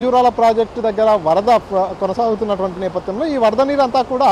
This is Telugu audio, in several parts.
జూరాల ప్రాజెక్టు దగ్గర వరద కొనసాగుతున్నటువంటి నేపథ్యంలో ఈ వరద నీరంతా కూడా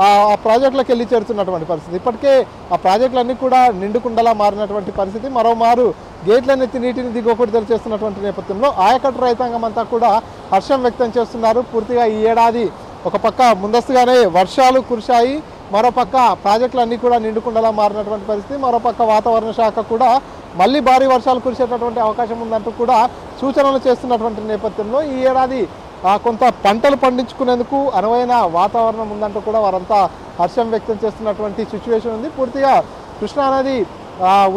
ఆ ప్రాజెక్టులకు వెళ్ళి చేరుతున్నటువంటి పరిస్థితి. ఇప్పటికే ఆ ప్రాజెక్టులన్నీ కూడా నిండుకుండలా మారినటువంటి పరిస్థితి. మరోమారు గేట్లనెత్తి నీటిని దిగువకు చేస్తున్నటువంటి నేపథ్యంలో ఆయకట్టు రైతాంగం అంతా కూడా హర్షం వ్యక్తం చేస్తున్నారు. పూర్తిగా ఈ ఏడాది ఒక పక్క ముందస్తుగానే వర్షాలు కురిశాయి, మరోపక్క ప్రాజెక్టులన్నీ కూడా నిండుకుండలా మారినటువంటి పరిస్థితి. మరోపక్క వాతావరణ శాఖ కూడా మళ్ళీ భారీ వర్షాలు కురిసేటటువంటి అవకాశం ఉందంటూ కూడా సూచనలు చేస్తున్నటువంటి నేపథ్యంలో ఈ ఏడాది కొంత పంటలు పండించుకునేందుకు అనువైన వాతావరణం ఉందంటూ కూడా వారంతా హర్షం వ్యక్తం చేస్తున్నటువంటి సిచ్యువేషన్ ఉంది. పూర్తిగా కృష్ణానది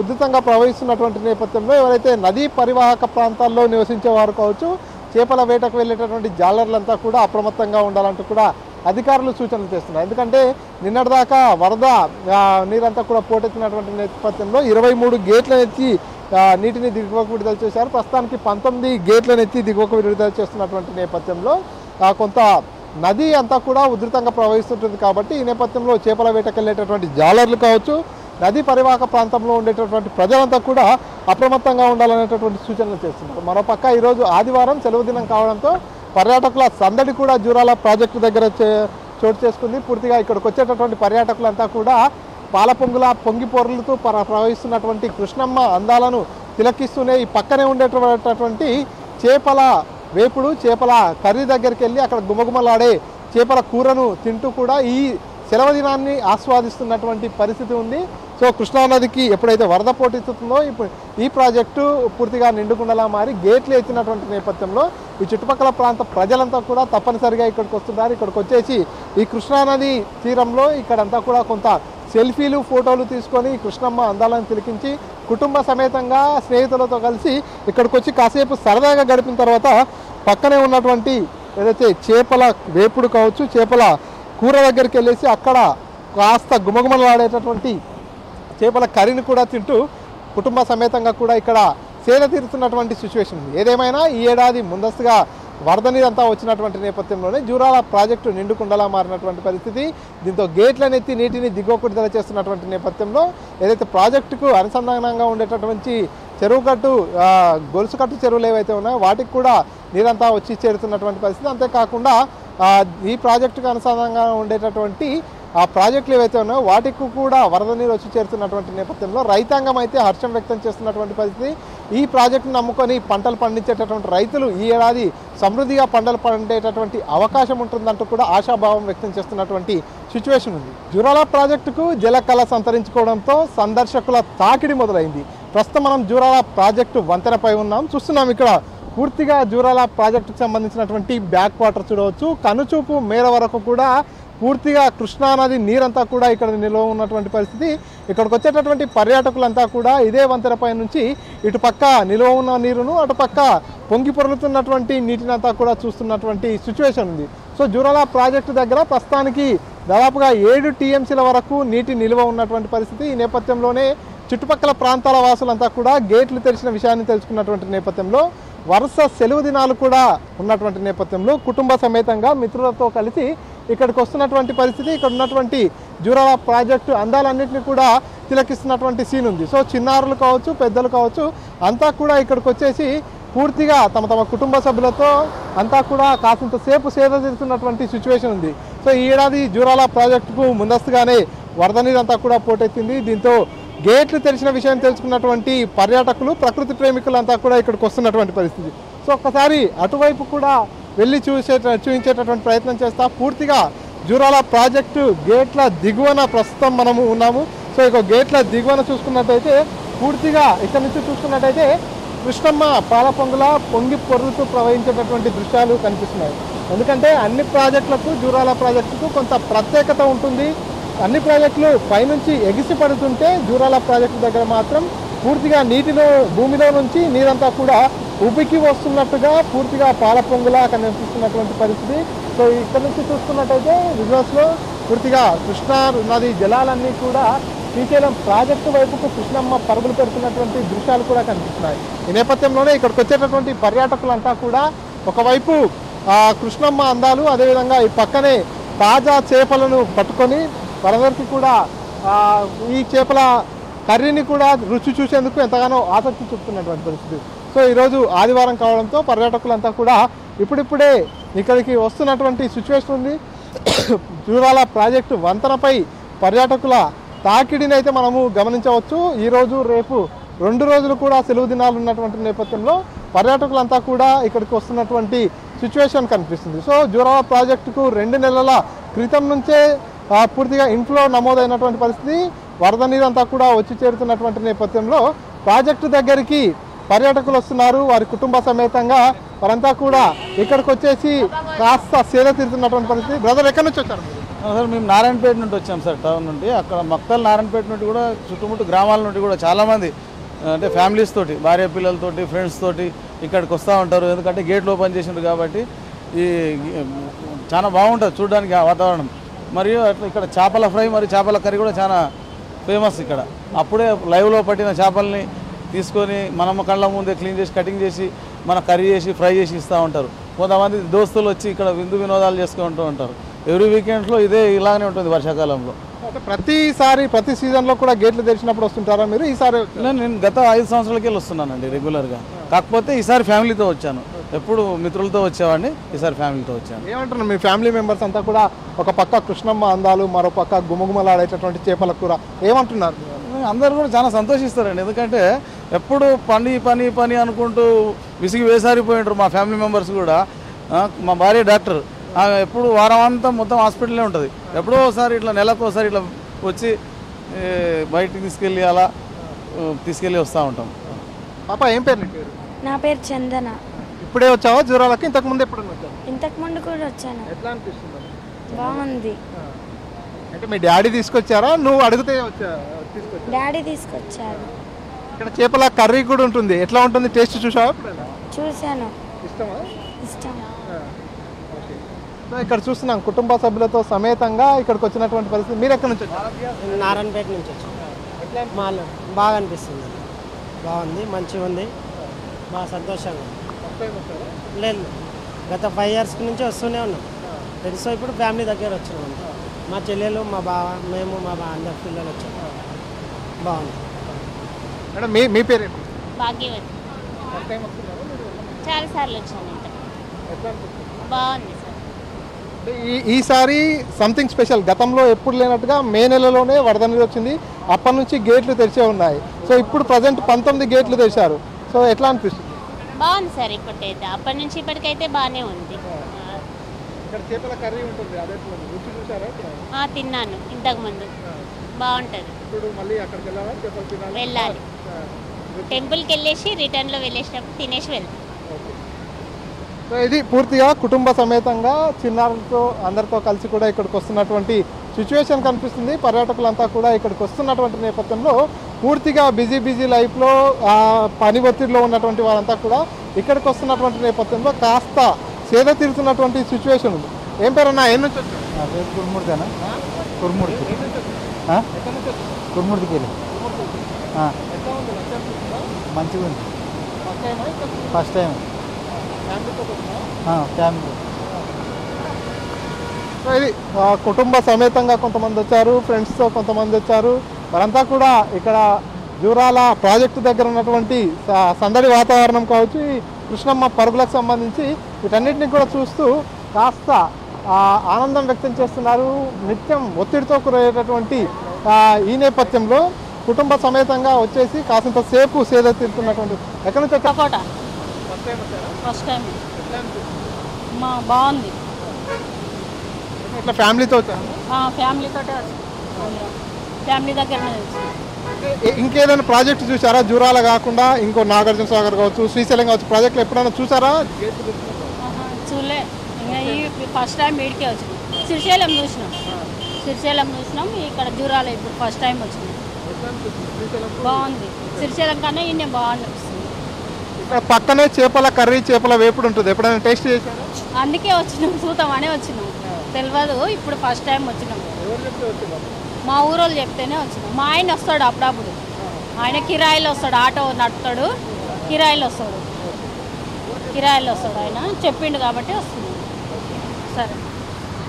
ఉధృతంగా ప్రవహిస్తున్నటువంటి నేపథ్యంలో ఎవరైతే నదీ పరివాహక ప్రాంతాల్లో నివసించే వారు కావచ్చు, చేపల వేటకు వెళ్ళేటటువంటి జాలర్లంతా కూడా అప్రమత్తంగా ఉండాలంటూ కూడా అధికారులు సూచనలు చేస్తున్నారు. ఎందుకంటే నిన్నటిదాకా వరద నీరంతా కూడా పోటెత్తినటువంటి నేపథ్యంలో 23 గేట్లను ఎత్తి నీటిని దిగువకు విడుదల చేశారు. ప్రస్తుతానికి 19 గేట్లను ఎత్తి దిగువకు విడుదల చేస్తున్నటువంటి నేపథ్యంలో కొంత నది అంతా కూడా ఉధృతంగా ప్రవహిస్తుంటుంది. కాబట్టి ఈ నేపథ్యంలో చేపల వేటకు వెళ్ళేటటువంటి జాలర్లు కావచ్చు, నదీ పరివాహక ప్రాంతంలో ఉండేటటువంటి ప్రజలంతా కూడా అప్రమత్తంగా ఉండాలనేటటువంటి సూచనలు చేస్తున్నారు. మరోపక్క ఈరోజు ఆదివారం సెలవు దినం కావడంతో పర్యాటకుల సందడి కూడా జూరాల ప్రాజెక్టు దగ్గర చోటు చేసుకుంది. పూర్తిగా ఇక్కడికి వచ్చేటటువంటి పర్యాటకులంతా కూడా పాలపొంగుల పొంగి పొర్లుతూ ప్రవహిస్తున్నటువంటి కృష్ణమ్మ అందాలను తిలకిస్తూనే ఈ పక్కనే ఉండేటటువంటి చేపల వేపుడు, చేపల కర్రీ దగ్గరికి వెళ్ళి అక్కడ గుమగుమలాడే చేపల కూరను తింటూ కూడా ఈ సెలవు దినాన్ని ఆస్వాదిస్తున్నటువంటి పరిస్థితి ఉంది. సో కృష్ణానదికి ఎప్పుడైతే వరద పోటెత్తుతుందో ఇప్పుడు ఈ ప్రాజెక్టు పూర్తిగా నిండుకుండలా మారి గేట్లు ఎత్తినటువంటి నేపథ్యంలో ఈ చుట్టుపక్కల ప్రాంత ప్రజలంతా కూడా తప్పనిసరిగా ఇక్కడికి వస్తున్నారు. ఇక్కడికి వచ్చేసి ఈ కృష్ణానది తీరంలో ఇక్కడంతా కూడా కొంత సెల్ఫీలు, ఫోటోలు తీసుకొని కృష్ణమ్మ అందాలను తిలకించి కుటుంబ సమేతంగా స్నేహితులతో కలిసి ఇక్కడికి వచ్చి కాసేపు సరదాగా గడిపిన తర్వాత పక్కనే ఉన్నటువంటి ఏదైతే చేపల వేపుడు కావచ్చు, చేపల కూర దగ్గరికి వెళ్ళేసి అక్కడ కాస్త గుమగుమలాడేటటువంటి చేపల కర్రీని కూడా తింటూ కుటుంబ సమేతంగా కూడా ఇక్కడ సేద తీరుతున్నటువంటి సిచ్యువేషన్ ఉంది. ఏదేమైనా ఈ ఏడాది ముందస్తుగా వరద నీరంతా వచ్చినటువంటి నేపథ్యంలోనే జూరాల ప్రాజెక్టు నిండుకుండలా మారినటువంటి పరిస్థితి. దీంతో గేట్లను ఎత్తి నీటిని దిగువకు విడుదల చేస్తున్నటువంటి నేపథ్యంలో ఏదైతే ప్రాజెక్టుకు అనుసంధానంగా ఉండేటటువంటి చెరువు కట్టు, గొలుసు కట్టు చెరువులు ఏవైతే ఉన్నాయో వాటికి కూడా నీరంతా వచ్చి చేరుతున్నటువంటి పరిస్థితి. అంతేకాకుండా ఈ ప్రాజెక్టుకు అనుసంధానంగా ఉండేటటువంటి ఆ ప్రాజెక్టులు ఏవైతే ఉన్నాయో వాటికి కూడా వరద నీరు వచ్చి చేరుతున్నటువంటి నేపథ్యంలో రైతాంగం అయితే హర్షం వ్యక్తం చేస్తున్నటువంటి పరిస్థితి. ఈ ప్రాజెక్టును నమ్ముకొని పంటలు పండించేటటువంటి రైతులు ఈ ఏడాది సమృద్ధిగా పంటలు పండేటటువంటి అవకాశం ఉంటుందంటూ కూడా ఆశాభావం వ్యక్తం చేస్తున్నటువంటి సిచ్యువేషన్ ఉంది. జూరాల ప్రాజెక్టుకు జలకళ సంతరించుకోవడంతో సందర్శకుల తాకిడి మొదలైంది. ప్రస్తుతం మనం జూరాల ప్రాజెక్టు వంతెనపై ఉన్నాం. చూస్తున్నాం ఇక్కడ పూర్తిగా జూరాల ప్రాజెక్టుకు సంబంధించినటువంటి బ్యాక్ వాటర్ చూడవచ్చు. కనుచూపు మేర వరకు కూడా పూర్తిగా కృష్ణానది నీరంతా కూడా ఇక్కడ నిల్వ ఉన్నటువంటి పరిస్థితి. ఇక్కడికి వచ్చేటటువంటి పర్యాటకులంతా కూడా ఇదే వంతెనపై నుంచి ఇటు పక్క నిల్వ ఉన్న నీరును, అటుపక్క పొంగి పొరులుతున్నటువంటి నీటినంతా కూడా చూస్తున్నటువంటి సిచ్యువేషన్ ఉంది. సో జూరాల ప్రాజెక్టు దగ్గర ప్రస్తుతానికి దాదాపుగా 7 టీఎంసీల వరకు నీటి నిల్వ ఉన్నటువంటి పరిస్థితి. ఈ నేపథ్యంలోనే చుట్టుపక్కల ప్రాంతాల వాసులంతా కూడా గేట్లు తెరిచిన విషయాన్ని తెలుసుకున్నటువంటి నేపథ్యంలో వరుస సెలవు దినాలు కూడా ఉన్నటువంటి నేపథ్యంలో కుటుంబ సమేతంగా మిత్రులతో కలిసి ఇక్కడికి వస్తున్నటువంటి పరిస్థితి. ఇక్కడ ఉన్నటువంటి జూరాల ప్రాజెక్టు అందాలన్నింటినీ కూడా తిలకిస్తున్నటువంటి సీన్ ఉంది. సో చిన్నారులు కావచ్చు, పెద్దలు కావచ్చు, అంతా కూడా ఇక్కడికి వచ్చేసి పూర్తిగా తమ తమ కుటుంబ సభ్యులతో అంతా కూడా కాసింతసేపు సేద తీరుతున్నటువంటి సిచ్యువేషన్ ఉంది. సో ఈ ఏడాది జూరాల ప్రాజెక్టుకు ముందస్తుగానే వరద నీరంతా కూడా పోటెత్తింది. దీంతో గేట్లు తెరిచిన విషయం తెలుసుకున్నటువంటి పర్యాటకులు, ప్రకృతి ప్రేమికులంతా కూడా ఇక్కడికి వస్తున్నటువంటి పరిస్థితి. సో ఒక్కసారి అటువైపు కూడా వెళ్ళి చూపించేటటువంటి ప్రయత్నం చేస్తా. పూర్తిగా జూరాల ప్రాజెక్టు గేట్ల దిగువన ప్రస్తుతం మనము ఉన్నాము. సో ఇక గేట్ల దిగువన చూసుకున్నట్టయితే పూర్తిగా ఇక్కడ నుంచి చూసుకున్నట్టయితే కృష్ణమ్మ పాలపొంగుల పొంగి పొర్లుతూ ప్రవహించేటటువంటి దృశ్యాలు కనిపిస్తున్నాయి. ఎందుకంటే అన్ని ప్రాజెక్టులకు జూరాల ప్రాజెక్టుకు కొంత ప్రత్యేకత ఉంటుంది. అన్ని ప్రాజెక్టులు పైనుంచి ఎగిసి పడుతుంటే జూరాల ప్రాజెక్టు దగ్గర మాత్రం పూర్తిగా భూమిలో నుంచి నీరంతా కూడా ఉబికి వస్తున్నట్టుగా పూర్తిగా పాలపొంగులా కనిపిస్తున్నటువంటి పరిస్థితి. సో ఇక్కడ నుంచి చూసుకున్నట్టయితే విజువల్స్లో పూర్తిగా కృష్ణా నది జలాలన్నీ కూడా శ్రీశైలం ప్రాజెక్టు వైపుకు కృష్ణమ్మ పరుగులు పెడుతున్నటువంటి దృశ్యాలు కూడా కనిపిస్తున్నాయి. ఈ నేపథ్యంలోనే ఇక్కడికి వచ్చేటటువంటి పర్యాటకులంతా కూడా ఒకవైపు కృష్ణమ్మ అందాలు, అదేవిధంగా ఈ పక్కనే తాజా చేపలను పట్టుకొని వారందరికీ కూడా ఈ చేపల కర్రీని కూడా రుచి చూసేందుకు ఎంతగానో ఆసక్తి చూపుతున్నటువంటి పరిస్థితి. సో ఈరోజు ఆదివారం కావడంతో పర్యాటకులంతా కూడా ఇప్పుడిప్పుడే ఇక్కడికి వస్తున్నటువంటి సిచ్యువేషన్ ఉంది. జూరాల ప్రాజెక్టు వంతెనపై పర్యాటకుల తాకిడిని అయితే మనము గమనించవచ్చు. ఈరోజు రేపు 2 రోజులు కూడా సెలవు దినాలు ఉన్నటువంటి నేపథ్యంలో పర్యాటకులంతా కూడా ఇక్కడికి వస్తున్నటువంటి సిచ్యువేషన్ కనిపిస్తుంది. సో జూరాల ప్రాజెక్టుకు 2 నెలల క్రితం నుంచే పూర్తిగా ఇన్ఫ్లో నమోదైనటువంటి పరిస్థితి. వరద నీరు అంతా కూడా వచ్చి చేరుతున్నటువంటి నేపథ్యంలో ప్రాజెక్టు దగ్గరికి పర్యాటకులు వస్తున్నారు. వారి కుటుంబ సమేతంగా వారంతా కూడా ఇక్కడికి వచ్చేసి కాస్త సేద తీరుతున్నటువంటి పరిస్థితి. బ్రదర్, ఎక్కడి నుంచి వచ్చారు? సార్ మేము నారాయణపేట నుండి వచ్చాం సార్, టౌన్ నుండి. అక్కడ మక్తల్ నారాయణపేట నుండి కూడా చుట్టుముట్టు గ్రామాల నుండి కూడా చాలామంది అంటే ఫ్యామిలీస్ తోటి, భార్య పిల్లలతోటి, ఫ్రెండ్స్ తోటి ఇక్కడికి వస్తూ ఉంటారు. ఎందుకంటే గేట్లు ఓపెన్ చేసిండ్రు కాబట్టి ఈ చాలా బాగుంటుంది చూడడానికి ఆ వాతావరణం. మరియు అట్లా ఇక్కడ చేపల ఫ్రై మరియు చేపల కర్రీ కూడా చాలా ఫేమస్ ఇక్కడ. అప్పుడే లైవ్లో పట్టిన చేపల్ని తీసుకొని మనం కళ్ళ ముందే క్లీన్ చేసి కటింగ్ చేసి మన కర్రీ చేసి ఫ్రై చేసి ఇస్తూ ఉంటారు. కొంతమంది దోస్తులు వచ్చి ఇక్కడ విందు వినోదాలు చేసుకుంటూ ఉంటారు. ఎవ్రీ వీకెండ్లో ఇదే ఇలానే ఉంటుంది వర్షాకాలంలో. ప్రతి సీజన్లో కూడా గేట్లు తెరిచినప్పుడు వస్తుంటారా మీరు? ఈసారి నేను గత 5 సంవత్సరాలకి వెళ్ళి వస్తున్నానండి రెగ్యులర్గా. కాకపోతే ఈసారి ఫ్యామిలీతో వచ్చాను. ఎప్పుడు మిత్రులతో వచ్చేవాడిని, ఈసారి ఫ్యామిలీతో వచ్చాను. ఏమంటున్నారు మీ ఫ్యామిలీ మెంబర్స్ అంతా కూడా? ఒక పక్క కృష్ణమ్మ అందాలు, మరో పక్క గుమగుమలాడేటటువంటి చేపల కూర, ఏమంటున్నారు? అందరూ కూడా చాలా సంతోషిస్తారండి. ఎందుకంటే ఎప్పుడు పని పని పని అనుకుంటూ విసిగి వేసారిపోయింటారు మా ఫ్యామిలీ మెంబర్స్ కూడా. మా భార్య డాక్టర్, ఎప్పుడు వారం అంతా మొత్తం హాస్పిటల్లో ఉంటుంది. ఎప్పుడో ఒకసారి ఇట్లా నెలకు ఒకసారి ఇట్లా వచ్చి బయటికి తీసుకెళ్ళి అలా తీసుకెళ్ళి వస్తూ ఉంటాం. పాప, ఏం పేరు నీ పేరు? నా పేరు చందన. ఇప్పుడే వచ్చావా జూరాలకి? ఇంతకుముందు ఎప్పుడు వచ్చావు? ఇంతకుముందు కూడా వచ్చాను. ఎట్లా అనిపిస్తుంది? బాగుంది. అంటే మీ డాడీ తీసుకొచ్చారా, నువ్వు అడిగితే డాడీ తీసుకొచ్చారు. ఇక్కడ చేపల కర్రీ కూడా ఉంటుంది. ఎట్లా ఉంటుంది? టేస్ట్ చూసావా? చూశాను. ఇష్టమా? ఇష్టం. ఇక్కడ చూస్తున్నాం కుటుంబ సభ్యులతో సమేతంగా ఇక్కడికి వచ్చినటువంటి పరిస్థితి. మీరు ఎక్కడి నుంచి వచ్చారు? నారాయణపేట నుంచి వచ్చాం. మాలో బాగా అనిపిస్తుంది, బాగుంది, మంచిగా ఉంది, బాగా సంతోషంగా. లేదు, గత 5 years నుంచి వస్తూనే ఉన్నాం. తెలుసు, ఇప్పుడు ఫ్యామిలీ దగ్గర వచ్చినాం. మా చెల్లెలు, మా బావ, మేము, మా బావ, అందరు పిల్లలు వచ్చాం. బాగుంది. మేడం, మీ పేరు ఏంటి? భాగ్యవతి. చాలా సార్లు వచ్చాను. బాగుంది సార్. ఈసారి సంథింగ్ స్పెషల్. గతంలో ఎప్పుడు లేనట్టుగా మే నెలలోనే వరద నీరు వచ్చింది. అప్పటి నుంచి గేట్లు తెరిచే ఉన్నాయి. సో ఇప్పుడు ప్రజెంట్ 19 గేట్లు తెరిచారు. సో ఎట్లా అనిపిస్తుంది? బాగుంది సార్. ఇప్పటికైతే అప్పటి నుంచి ఇప్పటికైతే బాగానే ఉంది. ఇక్కడ చేపల కర్రీ ఉంటుంది, అదే రుచి చూసారా? తిన్నాను ఇంతకు ముందు. బాగుంటుంది. ఇప్పుడు మళ్ళీ అక్కడికి వెళ్ళాలా? చేపలు తినాలి, వెళ్ళాలి. టెంపుల్కి వెళ్ళేసి రిటర్న్లో వెళ్ళేసినప్పుడు తినేసి వెళ్తాం. సో ఇది పూర్తిగా కుటుంబ సమేతంగా చిన్నారులతో అందరితో కలిసి కూడా ఇక్కడికి వస్తున్నటువంటి సిచ్యువేషన్ కనిపిస్తుంది. పర్యాటకులంతా కూడా ఇక్కడికి వస్తున్నటువంటి నేపథ్యంలో పూర్తిగా బిజీ లైఫ్లో పని ఒత్తిడిలో ఉన్నటువంటి వారంతా కూడా ఇక్కడికి వస్తున్నటువంటి నేపథ్యంలో కాస్త సేద తీరుతున్నటువంటి సిచ్యువేషన్ ఉంది. ఏం పేరన్నా? ఏం నుంచి వచ్చారు? కుర్మూర్తినా? కుర్మూర్తి. కుర్మూర్తికి వెళ్ళి మంచిగా ఉంది. First time family. సో ఇది కుటుంబ సమేతంగా కొంతమంది వచ్చారు, ఫ్రెండ్స్తో కొంతమంది వచ్చారు. వారంతా కూడా ఇక్కడ జూరాల ప్రాజెక్టు దగ్గర ఉన్నటువంటి సందడి వాతావరణం కావచ్చు, ఈ కృష్ణమ్మ పరుగులకు సంబంధించి వీటన్నిటిని కూడా చూస్తూ కాస్త ఆనందం వ్యక్తం చేస్తున్నారు. నిత్యం ఒత్తిడితో కూరేటటువంటి ఈ నేపథ్యంలో కుటుంబ సమేతంగా వచ్చేసి కాసింత సేపు సేద తీరుతున్నటువంటి. ఎక్కడి నుంచి వచ్చా? First time. బాగుంది. ఇట్లా ఫ్యామిలీతో వచ్చాను. ఫ్యామిలీతోటే ఫ్యామిలీ దగ్గరనే. ఇంకేదైనా ప్రాజెక్ట్ చూసారా? జూరాల కాకుండా ఇంకో నాగార్జున సాగర్ కావచ్చు, శ్రీశైలం కావచ్చు, ప్రాజెక్టులు ఎప్పుడైనా చూసారా? చూడలే. ఇంకా ఈ ఫస్ట్ టైం వీడికే వచ్చినాం. శ్రీశైలం చూసినాం. ఇక్కడ జూరాల ఇప్పుడు ఫస్ట్ టైం వచ్చినాం. బాగుంది. శ్రీశైలం కన్నా ఈయన బాగుంది అనిపిస్తుంది. ఇక్కడ పక్కనే చేపల కర్రీ, చేపల వేపుడు ఉంటుంది. ఎప్పుడైనా టేస్ట్ చేశారా? అందుకే వచ్చినాం, చూద్దామనే వచ్చినాం. తెలియదు, ఇప్పుడు ఫస్ట్ టైం వచ్చినాం. మా ఊరోళ్ళు చెప్తేనే వచ్చినాం. మా ఆయన వస్తాడు అప్పుడప్పుడు. ఆయన కిరాయిలు వస్తాడు, ఆటో నడుపుతాడు, కిరాయిలు వస్తాడు ఆయన చెప్పిండు కాబట్టి వస్తున్నాం. సరే.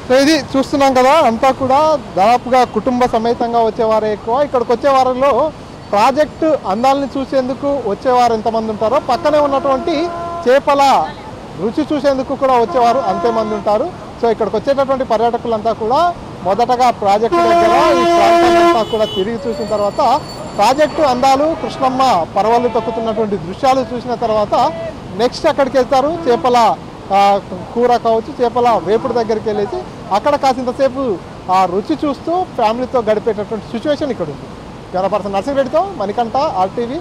సో ఇది చూస్తున్నాం కదా, అంతా కూడా దాదాపుగా కుటుంబ సమేతంగా వచ్చేవారే ఎక్కువ. ఇక్కడికి వచ్చే వారిలో ప్రాజెక్టు అందాలని చూసేందుకు వచ్చేవారు ఎంతమంది ఉంటారో, పక్కనే ఉన్నటువంటి చేపల రుచి చూసేందుకు కూడా వచ్చేవారు అంతే మంది ఉంటారు. సో ఇక్కడికి వచ్చేటటువంటి పర్యాటకులంతా కూడా మొదటగా ప్రాజెక్టు దగ్గర ఈ ప్రాంతాలంతా కూడా తిరిగి చూసిన తర్వాత ప్రాజెక్టు అందాలు, కృష్ణమ్మ పరవళ్ళు తొక్కుతున్నటువంటి దృశ్యాలు చూసిన తర్వాత నెక్స్ట్ అక్కడికి వెళ్తారు. చేపల కూర కావచ్చు, చేపల వేపుడు దగ్గరికి వెళ్ళేసి అక్కడ కాసింతసేపు ఆ రుచి చూస్తూ ఫ్యామిలీతో గడిపేటటువంటి సిచ్యువేషన్ ఇక్కడ ఉంది. కెమెరా పర్సన్ నర్సింగ్రెడ్డితో మణికంఠ, RTV,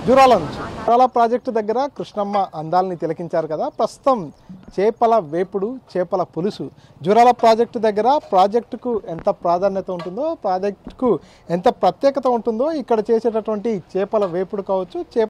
జూరాల నుంచి. జూరాల ప్రాజెక్టు దగ్గర కృష్ణమ్మ అందాలని తిలకించారు కదా. ప్రస్తుతం చేపల వేపుడు, చేపల పులుసు జూరాల ప్రాజెక్టు దగ్గర ప్రాజెక్టుకు ఎంత ప్రాధాన్యత ఉంటుందో, ప్రాజెక్టుకు ఎంత ప్రత్యేకత ఉంటుందో ఇక్కడ చేసేటటువంటి చేపల వేపుడు కావచ్చు,